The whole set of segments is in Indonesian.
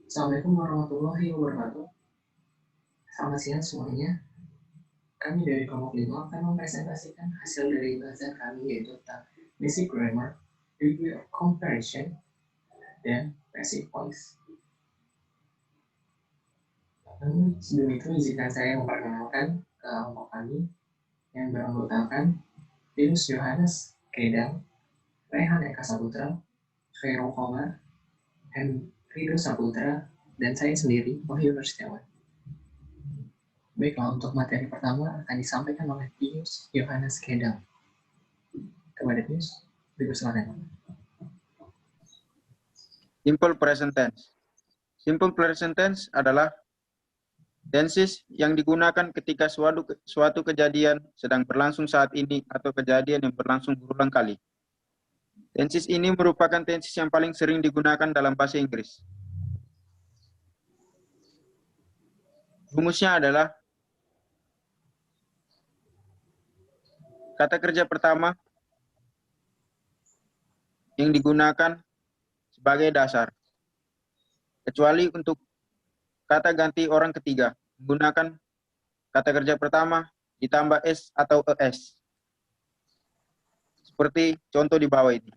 Assalamualaikum warahmatullahi wabarakatuh. Selamat siang semuanya. Kami dari kelompok 5 akan mempresentasikan hasil dari bahasan kami yaitu tentang basic grammar, degree of comparison, dan passive voice. Sebelum itu izinkan saya memperkenalkan kelompok kami yang beranggotakan Linus Johannes Kedang, Rehan Eka Saputra, Khairul Komar, Rido Saputra, dan saya sendiri, Wahyu Nurstiawan. Baiklah, untuk materi pertama akan disampaikan oleh Pius Yohanes Kedang. Kepada Pius, dipersilakan. Simple present tense. Simple present tense adalah tenses yang digunakan ketika suatu kejadian sedang berlangsung saat ini atau kejadian yang berlangsung berulang kali. Tenses ini merupakan tenses yang paling sering digunakan dalam bahasa Inggris. Rumusnya adalah kata kerja pertama yang digunakan sebagai dasar, kecuali untuk kata ganti orang ketiga, menggunakan kata kerja pertama ditambah S atau ES. Seperti contoh di bawah ini.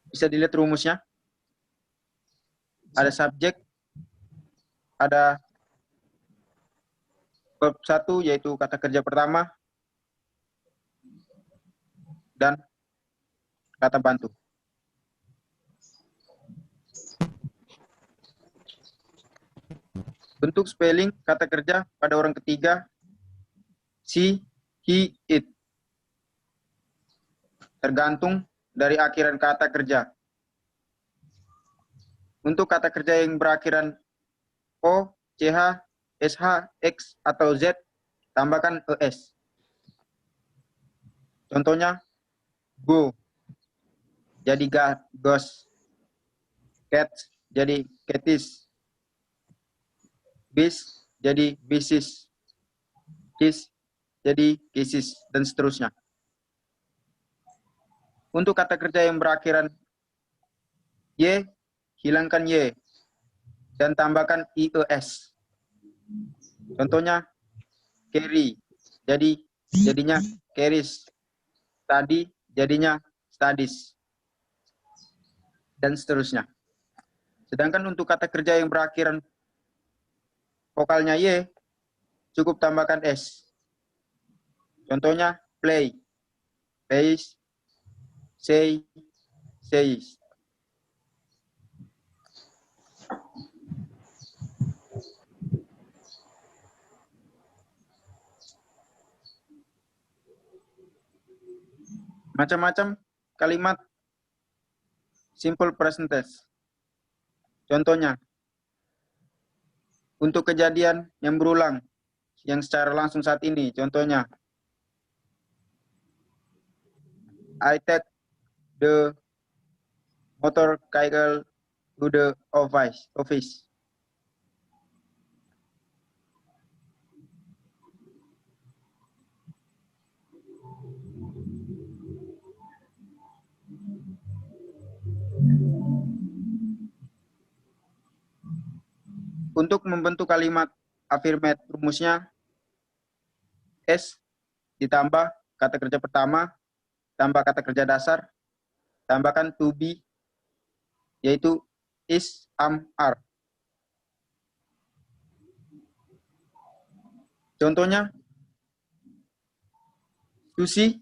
Bisa dilihat rumusnya. Ada subjek, ada verb 1 yaitu kata kerja pertama, dan kata bantu. Bentuk spelling kata kerja pada orang ketiga, she, he, it. Tergantung dari akhiran kata kerja. Untuk kata kerja yang berakhiran O, CH, SH, X, atau Z, tambahkan ES. Contohnya, go, jadi ghost. Cat, jadi catis. Bis, jadi bisis. Kiss, jadi kisses, dan seterusnya. Untuk kata kerja yang berakhiran Y, hilangkan Y, dan tambahkan IES. Contohnya, carry, jadinya carries. Study, jadinya studies. Dan seterusnya. Sedangkan untuk kata kerja yang berakhiran vokalnya Y, cukup tambahkan S. Contohnya, play, plays, say, says. Macam-macam kalimat simple present tense. Contohnya, untuk kejadian yang berulang, yang secara langsung saat ini, contohnya, I take the motorcycle to the office. Untuk membentuk kalimat affirmative, rumusnya S ditambah kata kerja pertama, tambah kata kerja dasar, tambahkan to be, yaitu is, am, are. Contohnya, Susi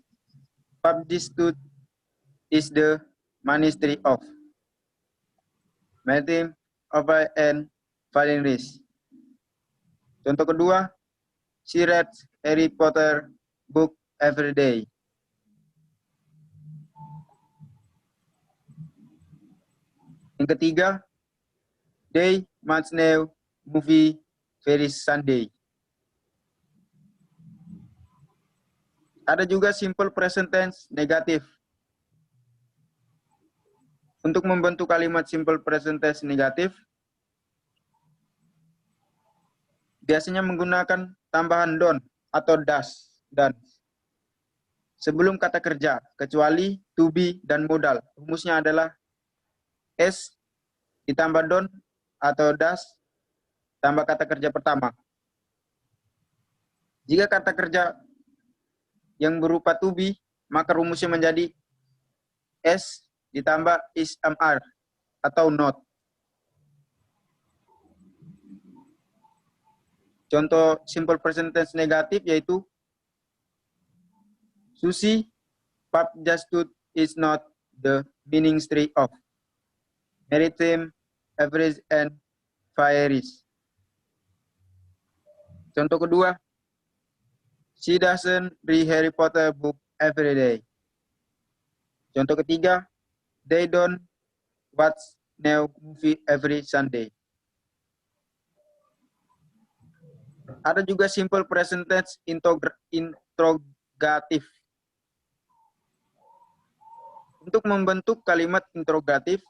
substitute is the ministry of Maritime Affairs and Fisheries. Contoh kedua, she reads Harry Potter book every day. Yang ketiga, they must know movie very Sunday. Ada juga simple present tense negatif. Untuk membentuk kalimat simple present tense negatif, biasanya menggunakan tambahan don atau das dan sebelum kata kerja, kecuali to be dan modal. Rumusnya adalah S ditambah don atau das tambah kata kerja pertama. Jika kata kerja yang berupa to be, maka rumusnya menjadi S ditambah is am are atau not. Contoh simple present tense negatif yaitu Susi, Pap just stood is not the meaning tree of maritime, average, and fieries. Contoh kedua, she doesn't read Harry Potter book every day. Contoh ketiga, they don't watch new movie every Sunday. Ada juga simple present tense interrogatif. Untuk membentuk kalimat interrogatif,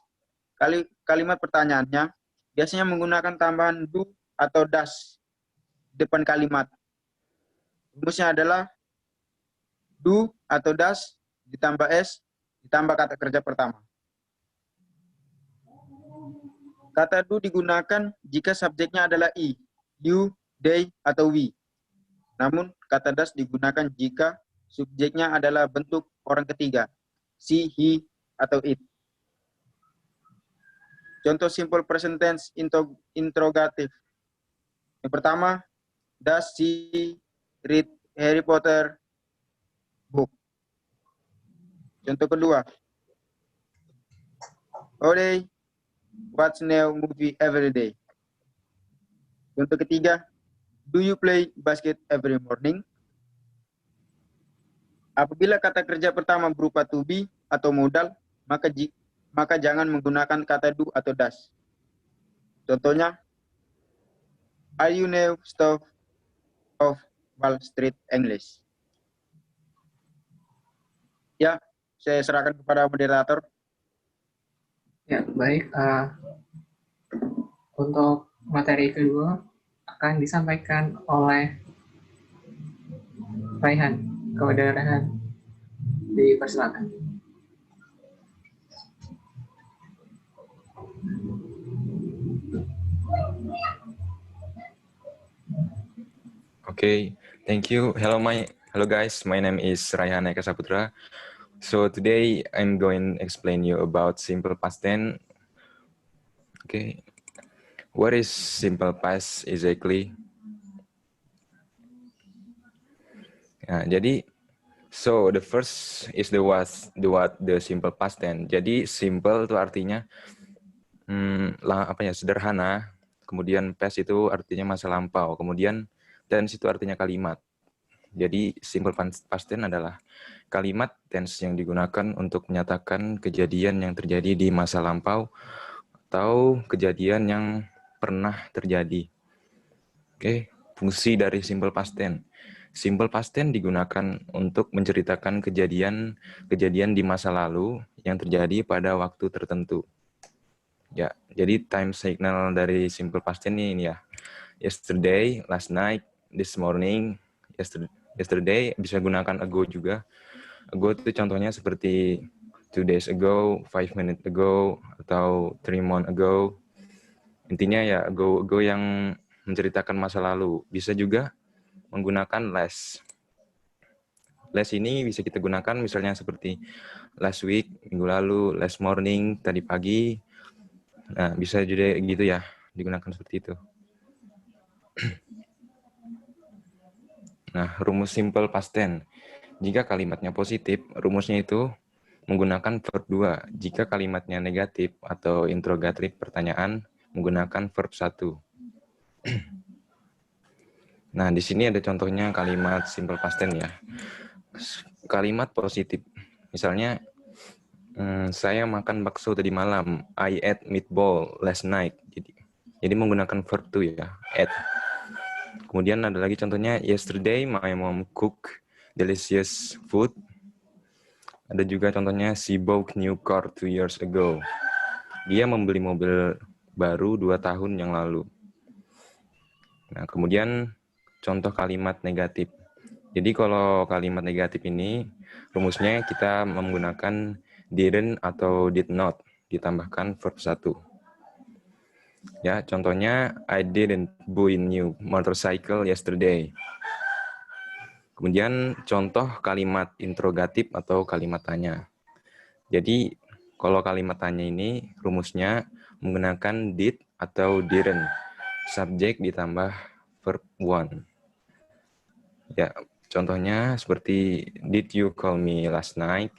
kalimat pertanyaannya biasanya menggunakan tambahan do atau das di depan kalimat. Rumusnya adalah do atau das ditambah s ditambah kata kerja pertama. Kata do digunakan jika subjeknya adalah I, you, they, atau we. Namun kata das digunakan jika subjeknya adalah bentuk orang ketiga, she, he, atau it. Contoh simple present tense interrogatif. Yang pertama, does she read Harry Potter book? Contoh kedua, they watch new movie every day. Contoh ketiga, do you play basket every morning? Apabila kata kerja pertama berupa to be atau modal, maka jangan menggunakan kata do atau das. Contohnya, are you new staff of Wall Street English? Ya, saya serahkan kepada moderator. Ya, baik. Untuk materi kedua akan disampaikan oleh Raihan. Kepada Raihan, dipersilakan. Okay, thank you. Hello guys. My name is Raihan Eka Saputra. So today I'm going to explain you about simple past tense. Okay, what is simple past exactly? Nah, jadi so the first is the simple past tense. Jadi simple itu artinya sederhana. Kemudian past itu artinya masa lampau. Kemudian tense itu artinya kalimat. Jadi simple past tense adalah kalimat tense yang digunakan untuk menyatakan kejadian yang terjadi di masa lampau atau kejadian yang pernah terjadi. Oke, fungsi dari simple past tense. Simple past tense digunakan untuk menceritakan kejadian di masa lalu yang terjadi pada waktu tertentu. Ya, jadi time signal dari simple past tense ini ya. Yesterday, last night, this morning, yesterday bisa gunakan ago juga. Ago itu contohnya seperti 2 days ago, 5 minutes ago, atau 3 months ago. Intinya ya ago yang menceritakan masa lalu. Bisa juga menggunakan last. Last ini bisa kita gunakan misalnya seperti last week, minggu lalu, last morning, tadi pagi. Nah, bisa juga gitu ya, digunakan seperti itu. Nah, rumus simple past tense. Jika kalimatnya positif, rumusnya itu menggunakan verb 2. Jika kalimatnya negatif atau interrogatif pertanyaan, menggunakan verb 1. Nah, di sini ada contohnya kalimat simple past tense ya. Kalimat positif. Misalnya, saya makan bakso tadi malam. I ate meatball last night. Jadi menggunakan verb 2 ya, ate. Kemudian ada lagi contohnya, yesterday my mom cooked delicious food. Ada juga contohnya, she bought new car 2 years ago. Dia membeli mobil baru 2 tahun yang lalu. Nah, kemudian contoh kalimat negatif. Jadi kalau kalimat negatif ini rumusnya kita menggunakan didn't atau did not ditambahkan verb 1. Ya, contohnya I didn't buy new motorcycle yesterday. Kemudian contoh kalimat interrogatif atau kalimat tanya. Jadi kalau kalimat tanya ini rumusnya menggunakan did atau didn't. Subjek ditambah verb one. Ya, contohnya seperti did you call me last night?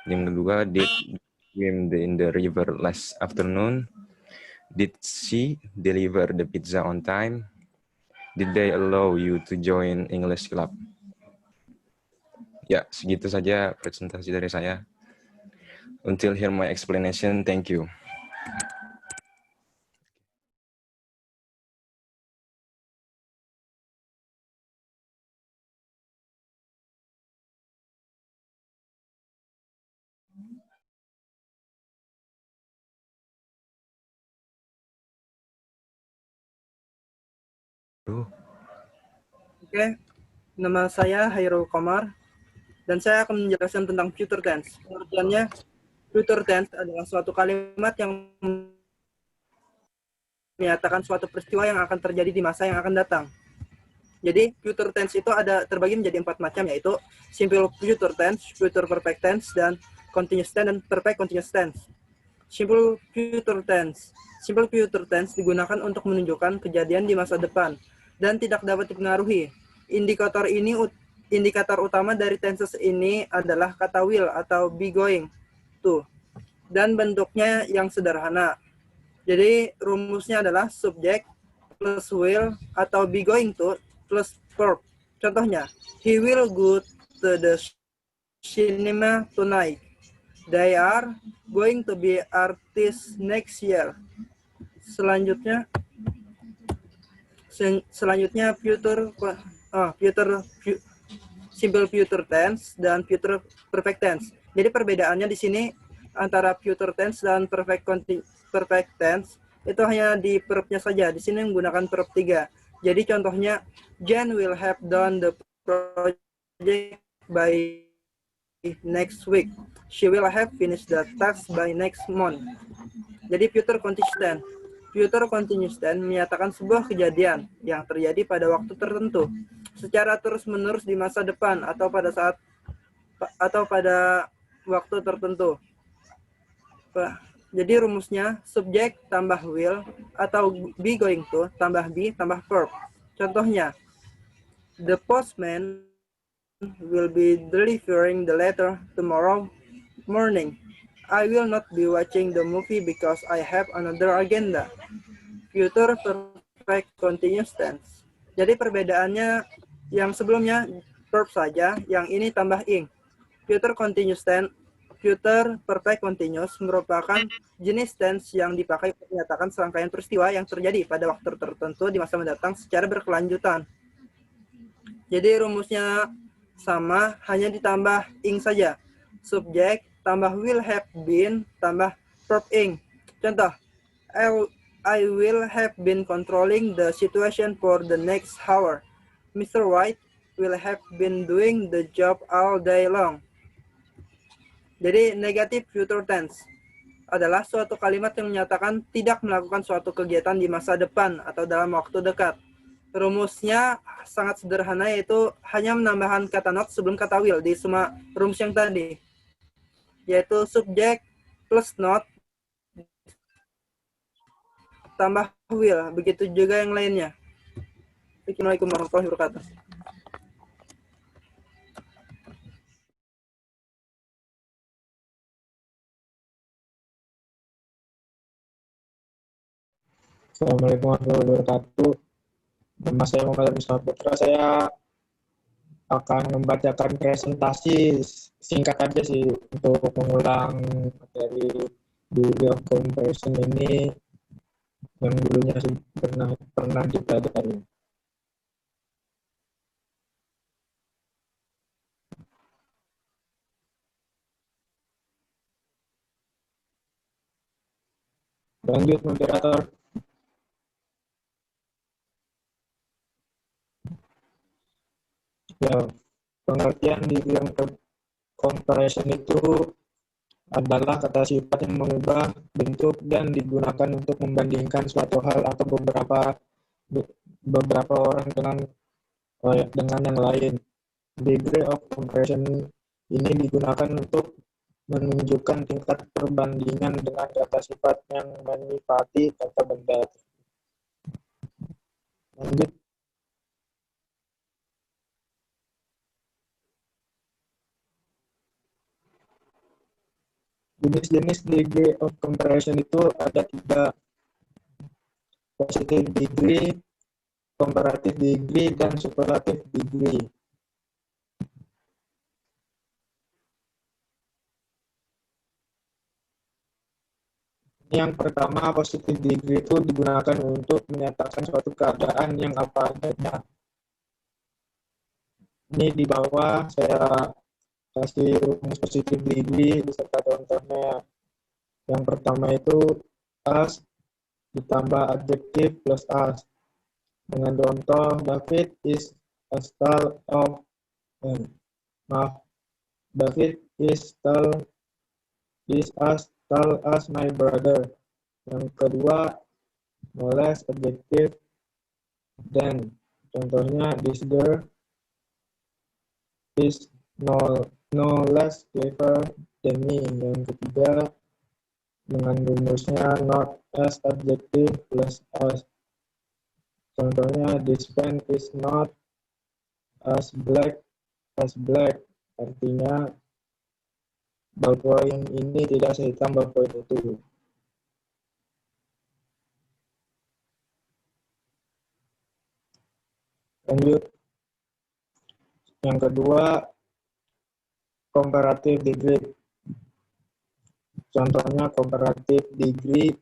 Yang kedua, did you swim in the river last afternoon? Did she deliver the pizza on time? Did they allow you to join English club? Ya, segitu saja presentasi dari saya. Until hear my explanation, thank you. Oke, nama saya Hairul Komar dan saya akan menjelaskan tentang future tense. Pengertiannya, future tense adalah suatu kalimat yang menyatakan suatu peristiwa yang akan terjadi di masa yang akan datang. Jadi future tense itu ada terbagi menjadi 4 macam, yaitu simple future tense, future perfect tense, dan continuous tense dan perfect continuous tense. Simple future tense. Simple future tense digunakan untuk menunjukkan kejadian di masa depan dan tidak dapat dipengaruhi. Indikator utama dari tenses ini adalah kata will atau be going to dan bentuknya yang sederhana. Jadi rumusnya adalah subject plus will atau be going to plus verb. Contohnya, he will go to the cinema tonight. They are going to be artists next year. Selanjutnya simple future tense dan future perfect tense. Jadi perbedaannya di sini antara future tense dan perfect tense itu hanya di verbnya saja. Di sini menggunakan verb 3. Jadi contohnya, Jen will have done the project by next week. She will have finished the task by next month. Jadi future continuous tense. Future continuous tense menyatakan sebuah kejadian yang terjadi pada waktu tertentu secara terus-menerus di masa depan atau pada waktu tertentu. Jadi rumusnya subjek tambah will atau be going to tambah be tambah verb. Contohnya, the postman will be delivering the letter tomorrow morning. I will not be watching the movie because I have another agenda. Future perfect continuous tense. Jadi perbedaannya yang sebelumnya verb saja, yang ini tambah ing. Future continuous tense, future perfect continuous merupakan jenis tense yang dipakai untuk menyatakan serangkaian peristiwa yang terjadi pada waktu tertentu di masa mendatang secara berkelanjutan. Jadi rumusnya sama, hanya ditambah ing saja. Subjek tambah will have been tambah verb ing. Contoh, I will have been controlling the situation for the next hour. Mr. White will have been doing the job all day long. Jadi negative future tense adalah suatu kalimat yang menyatakan tidak melakukan suatu kegiatan di masa depan atau dalam waktu dekat. Rumusnya sangat sederhana, yaitu hanya menambahkan kata not sebelum kata will di semua rumus yang tadi, yaitu subjek plus not tambah will, begitu juga yang lainnya. Assalamualaikum warahmatullahi wabarakatuh. Assalamualaikum warahmatullahi wabarakatuh. Nama saya Muhammad Mustafa Putra. Saya akan membacakan presentasi singkat aja sih untuk mengulang materi degree of comparison ini yang dulunya pernah dipelajari. Lanjut, moderator. Ya, pengertian degree of comparison itu adalah kata sifat yang mengubah bentuk dan digunakan untuk membandingkan suatu hal atau beberapa orang dengan yang lain. Degree of comparison ini digunakan untuk menunjukkan tingkat perbandingan dengan kata sifat yang menyifati kata benda. Lanjut. Jenis-jenis degree of comparison itu ada 3: positive degree, comparative degree, dan superlative degree. Yang pertama, positive degree itu digunakan untuk menyatakan suatu keadaan yang apa adanya. Ini di bawah saya kasih rumus positive degree beserta contohnya. Yang pertama itu as ditambah adjektif plus as. Dengan contoh, David is a style of David is as tall as my brother. Yang kedua, no less adjektif than. Contohnya, this girl is no less clever than me. Yang ketiga, dengan rumusnya not as adjective plus as. Contohnya, this pen is not as black. Artinya, ballpoint ini tidak sehitam ballpoint itu. Lanjut. Yang kedua, comparative degree. Contohnya, comparative degree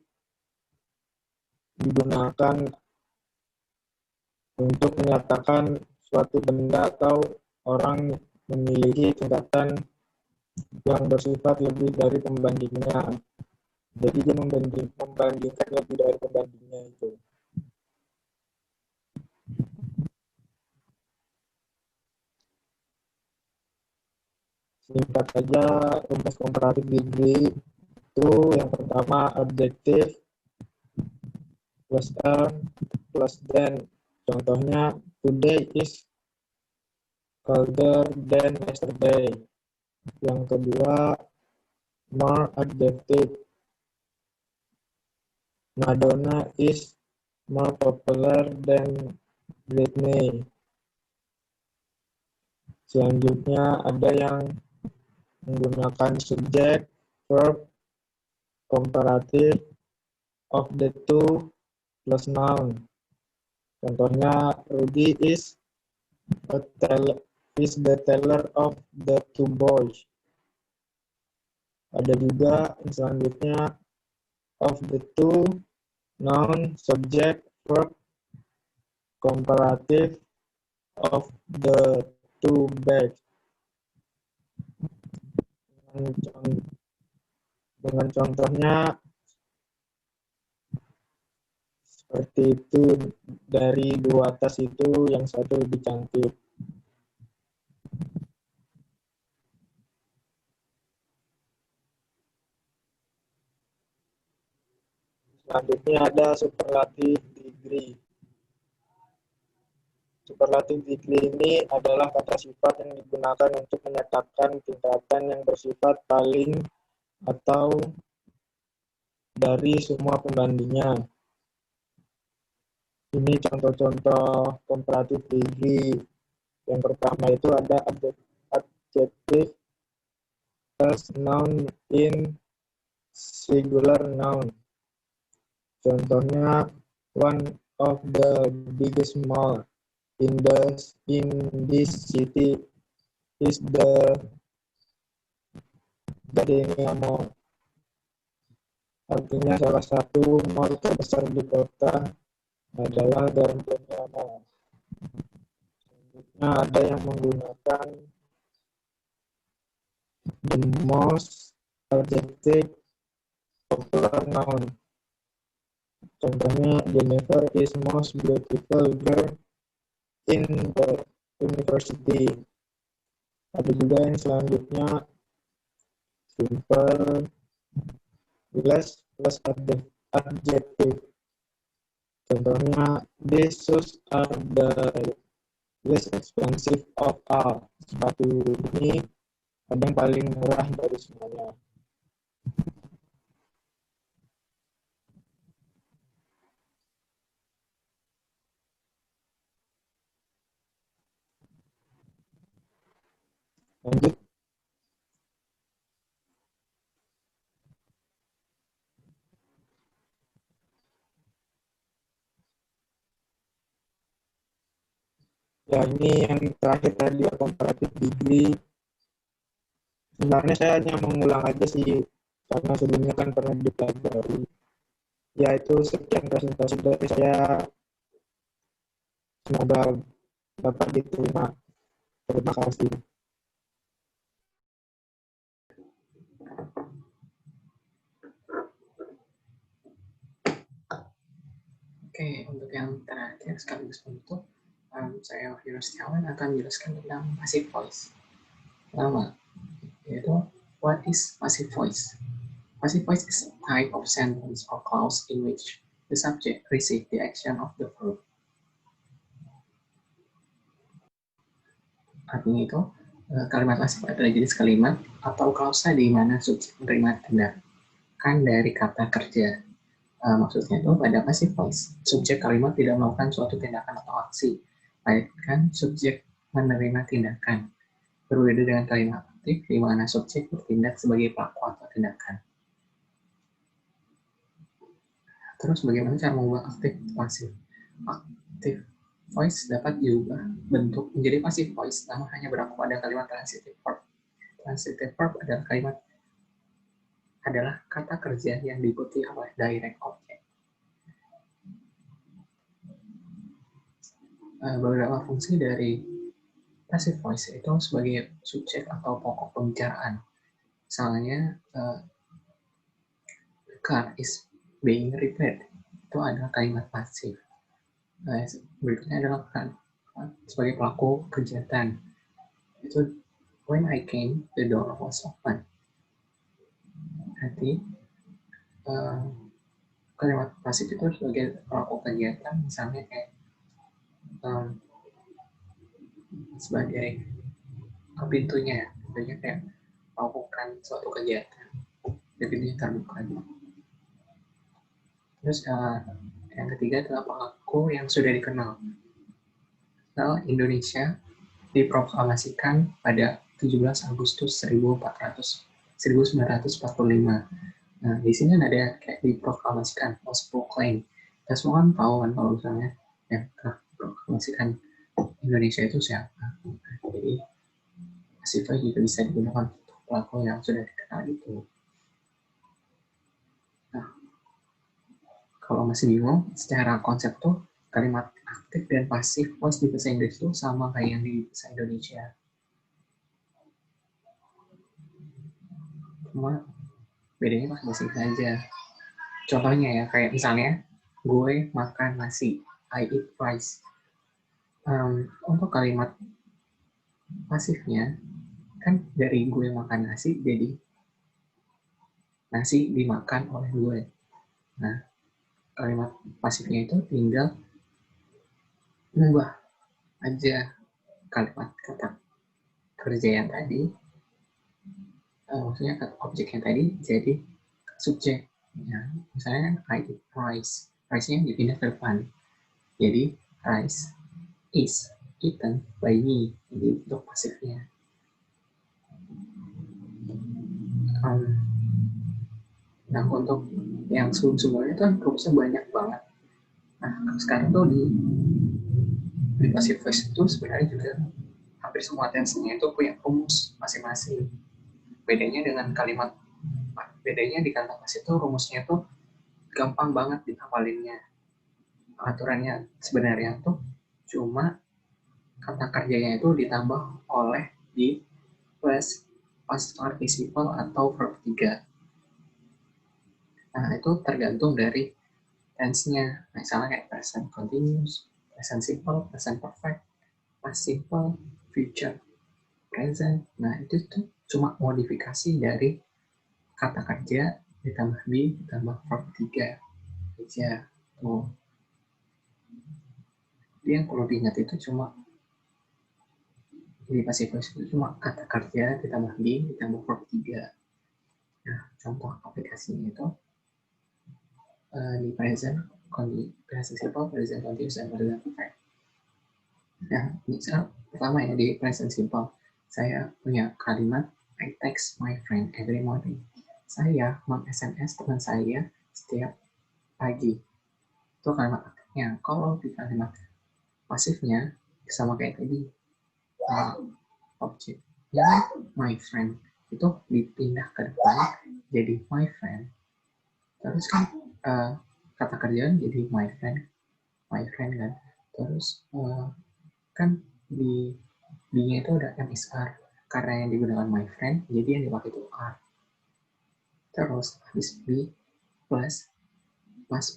digunakan untuk menyatakan suatu benda atau orang memiliki tingkatan yang bersifat lebih dari pembandingnya. Jadi dia membandingkan lebih dari pembandingnya itu. Singkat saja, rumus comparative degree itu yang pertama adjektif plus plus than. Contohnya, today is colder than yesterday. Yang kedua, more adjective. Madonna is more popular than Britney. Selanjutnya ada yang menggunakan subjek, verb, comparative of the two plus noun. Contohnya, Rudy is the teller of the two boys. Ada juga selanjutnya of the two, noun, subject, verb, comparative of the two bags. Dengan contohnya seperti itu, dari dua tas itu yang satu lebih cantik. Selanjutnya ada superlative degree. Superlative degree ini adalah kata sifat yang digunakan untuk menyatakan tingkatan yang bersifat paling atau dari semua pembandingnya. Ini contoh-contoh comparative degree. Yang pertama itu ada adjective plus noun in singular noun. Contohnya, one of the biggest mall in this city is the Gardenia Mall. Artinya salah satu mall terbesar di kota adalah Gardenia Mall. Selanjutnya ada yang menggunakan the most adjective popular noun. Contohnya, Jennifer is most beautiful girl in the universe. university. Ada juga yang selanjutnya simple less plus adjective. Contohnya, these shoes are the less expensive of all. Sepatu ini ada yang paling murah dari semuanya. Lanjut. Ya, ini yang terakhir tadi ya, comparative degree. Sebenarnya saya hanya mengulang aja sih, karena sebelumnya kan pernah dipelajari. Ya, itu sekian presentasi dari saya. Semoga dapat diterima. Terima kasih. Oke, untuk yang terakhir sekaligus penutup, saya Wahyu Setiawan akan menjelaskan tentang passive voice. Pertama, yaitu what is passive voice? Passive voice is a type of sentence or clause in which the subject receives the action of the verb. Artinya itu, kalimat pasif adalah jenis kalimat atau klausa di mana subjek menerima tindakan dari kata kerja. Maksudnya itu pada passive voice, subjek kalimat tidak melakukan suatu tindakan atau aksi, melainkan subjek menerima tindakan. Berbeda dengan kalimat aktif, di mana subjek bertindak sebagai pelaku atau tindakan. Terus bagaimana cara mengubah aktif pasif? Aktif voice dapat diubah bentuk menjadi passive voice, namun hanya berlaku pada kalimat transitive verb. Transitive verb adalah kata kerja yang diikuti oleh direct object. Beberapa fungsi dari passive voice itu sebagai subjek atau pokok pembicaraan. Misalnya, the car is being repaired. Itu adalah kalimat pasif. Berikutnya adalah sebagai pelaku kegiatan. Itu when I came, the door was open. Nanti kalimat pasif itu sebagai pelaku kegiatan, misalnya kayak sebagai pintunya kayak melakukan suatu kegiatan, jadi pintunya terbuka. Terus yang ketiga adalah pelaku yang sudah dikenal. Nah, Indonesia diproklamasikan pada 17 Agustus 1945. Nah, di sini ada kayak diproklamasikan, was proclaimed. Kita semua kan tahu kan kalau misalnya yang proklamasikan Indonesia itu siapa. Jadi, passive voice juga bisa digunakan untuk pelaku yang sudah dikenal itu. Nah, kalau masih bingung, secara konsep tuh kalimat aktif dan pasif voice di bahasa Inggris itu sama kayak yang di bahasa Indonesia. Cuma bedanya pas bahasa Inggris aja. Contohnya ya, kayak misalnya gue makan nasi, I eat rice. Untuk kalimat pasifnya, kan dari gue makan nasi, jadi nasi dimakan oleh gue. Nah, kalimat pasifnya itu tinggal mengubah aja kalimat kata kerja yang tadi, maksudnya kata objek yang tadi jadi subjek. Ya, misalnya I eat rice, rice-nya dipindah ke depan. Jadi rice is eaten by me. Jadi untuk pasifnya. Nah, untuk yang sebelum-sebelumnya itu rumusnya banyak banget. Nah, sekarang tuh di passive voice itu sebenarnya juga hampir semua tense-nya itu punya rumus masing-masing. Bedanya di kata pasif itu rumusnya tuh gampang banget dihafalinnya. Aturannya sebenarnya tuh cuma kata kerjanya itu ditambah oleh di plus past participle atau verb 3. Nah, itu tergantung dari tense-nya. Misalnya kayak present continuous, present simple, present perfect, past simple, future, present. Nah, itu tuh cuma modifikasi dari kata kerja ditambah be ditambah verb 3 aja. Tuh. Jadi yang perlu diingat itu cuma di passive voice itu cuma kata kerja ditambah be ditambah verb 3. Nah, contoh aplikasinya itu di present simple, present continuous, dan present perfect. Nah, misal pertama ya di present simple, saya punya kalimat I text my friend every morning. Saya meng-SMS teman saya setiap pagi. Itu kalimat aktifnya. Kalau di kalimat pasifnya sama kayak tadi, objeknya my friend itu dipindah ke depan jadi my friend. Terus kan kata kerjaan jadi my friend kan. Terus kan di B-nya itu ada MSR. Karena yang digunakan my friend, jadi yang dipakai itu R. Terus habis B plus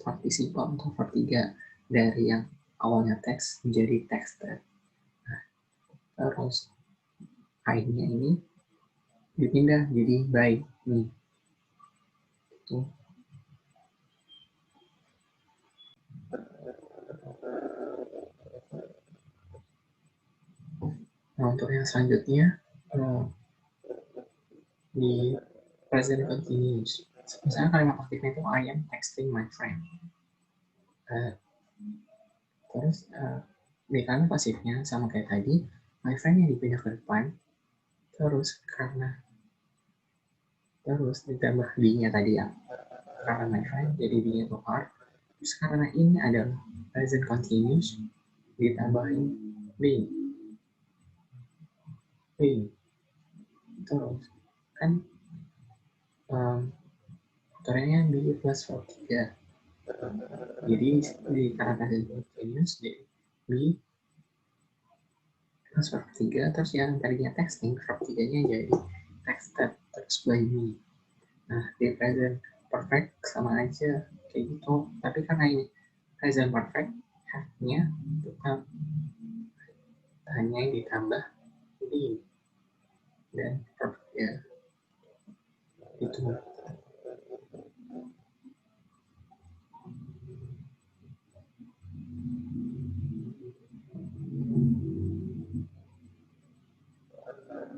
participle untuk verb 3 dari yang awalnya text menjadi texted. Nah, terus I-nya ini dipindah jadi by me. Itu. Nah, untuk yang selanjutnya di present continuous. Misalnya kalimat aktifnya itu I am texting my friend. Terus di kalimat pasifnya sama kayak tadi, my friend yang dipindah ke depan. Terus ditambah B-nya tadi ya. Karena my friend jadi B-nya itu R. Terus karena ini adalah present continuous ditambahin B. Terus kan faktornya B plus verb 3. Jadi di karena present continuous jadi B plus verb 3, terus yang tadinya texting verb 3-nya jadi texted terus by me. Nah, di present perfect sama aja kayak gitu, tapi karena ini present perfect have-nya tetap hanya ditambah be dan verb ya itu.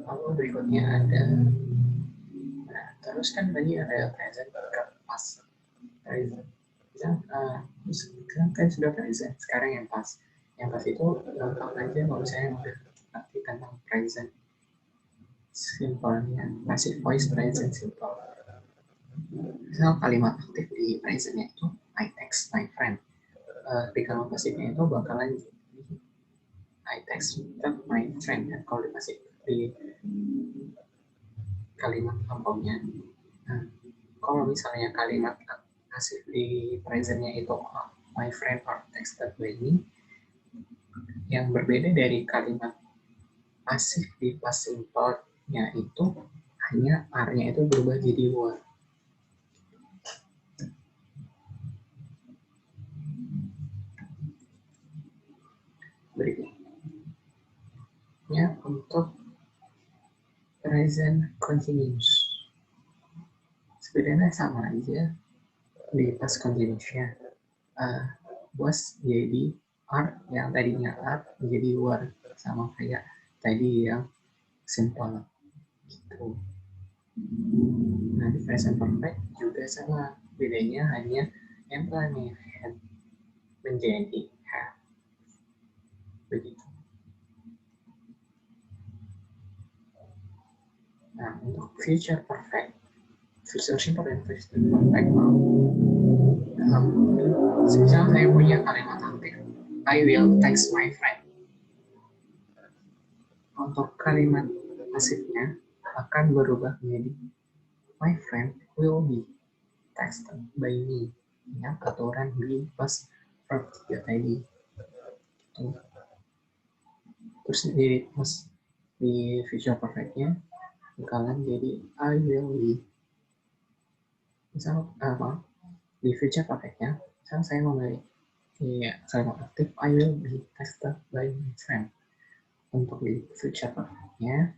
Lalu berikutnya ada, nah, terus kan tadi ada present past present. Kan sudah present, sekarang yang past. Yang past itu gampang aja kalau saya udah ngerti tentang present simple-nya, passive voice present simple. Misal kalimat aktif di present-nya itu I text my friend. Di kalimat pasifnya itu bakalan I text my friend. Dan kalau di pasif di kalimat lampaunya, nah, kalau misalnya kalimat pasif di present-nya itu my friend are texted by me, yang berbeda dari kalimat pasif di past simple-nya itu hanya R-nya itu berubah jadi were. Berikutnya untuk present continuous. Sebenarnya sama aja di past continuous-nya. Was jadi R, yang tadinya R menjadi were, sama kayak tadi yang simple gitu. Nah, di present perfect juga sama, bedanya hanya employment had menjadi have. Begitu. Nah, untuk future perfect, future simple dan future perfect, misalnya saya punya kalimat aktif I will text my friend. Untuk kalimat pasifnya akan berubah menjadi my friend will be texted by me. Ya, aturan be plus verb 3 tadi. Terus di future perfectnya bakalan jadi I will be. Misal di future perfectnya, misal saya memiliki kalimat aktif I will be texted by my friend. Untuk di future-nya,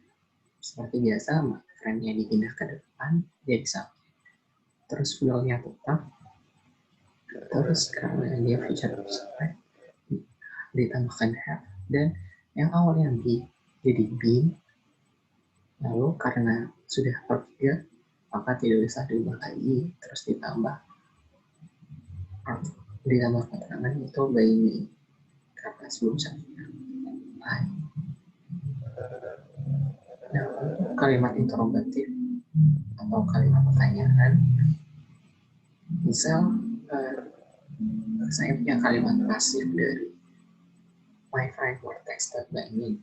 seperti biasa, frame-nya dipindah ke depan, jadi subject. Terus will-nya tetap. Terus karena dia future subject, ditambahkan have. Dan yang awalnya be, jadi been. Lalu karena sudah perfect, maka tidak usah diubah lagi. Terus ditambah keterangan itu by me. Karena sebelum subject. Nah, untuk kalimat interrogatif atau kalimat pertanyaan, misal saya punya kalimat pasif dari my friend were texted by me.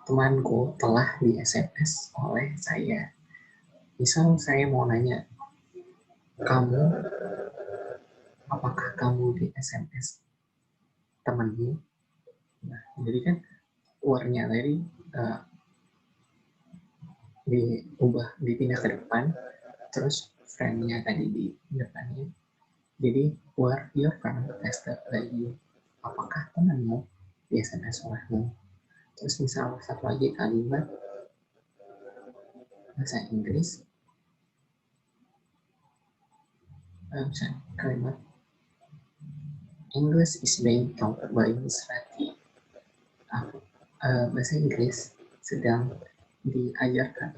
Temanku telah di SMS oleh saya. Misal saya mau nanya, apakah kamu di SMS temanmu? Nah, jadi kan word-nya tadi dipindah ke depan, terus frame-nya tadi di depannya. Jadi, were your friend texted by you? Apakah temanmu di SMS olehmu? Terus misal satu lagi kalimat bahasa Inggris, kalimat English is being taught by Miss Ratty. Bahasa Inggris sedang diajarkan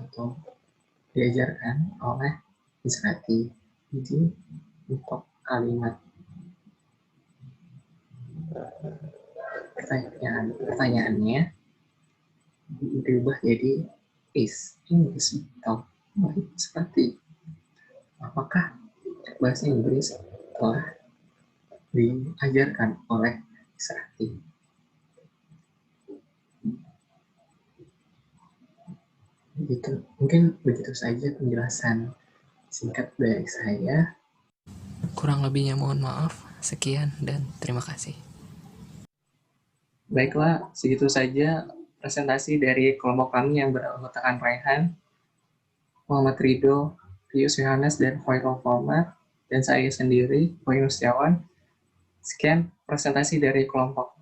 oleh Miss Ratty. Jadi untuk kalimat pertanyaannya diubah jadi is English taught by Miss Ratty. Apakah bahasa Inggris telah diajarkan oleh Miss Ratty? Begitu, mungkin begitu saja penjelasan singkat dari saya. Kurang lebihnya mohon maaf. Sekian dan terima kasih. Baiklah, segitu saja presentasi dari kelompok kami yang beranggotakan Raihan, Muhammad Ridho, Pius Yohanes, dan Khairul Format, dan saya sendiri, Boy Nustiawan. Sekian presentasi dari kelompok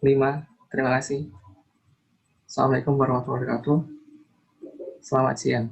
5. Terima kasih. Assalamualaikum warahmatullahi wabarakatuh. Selamat siang.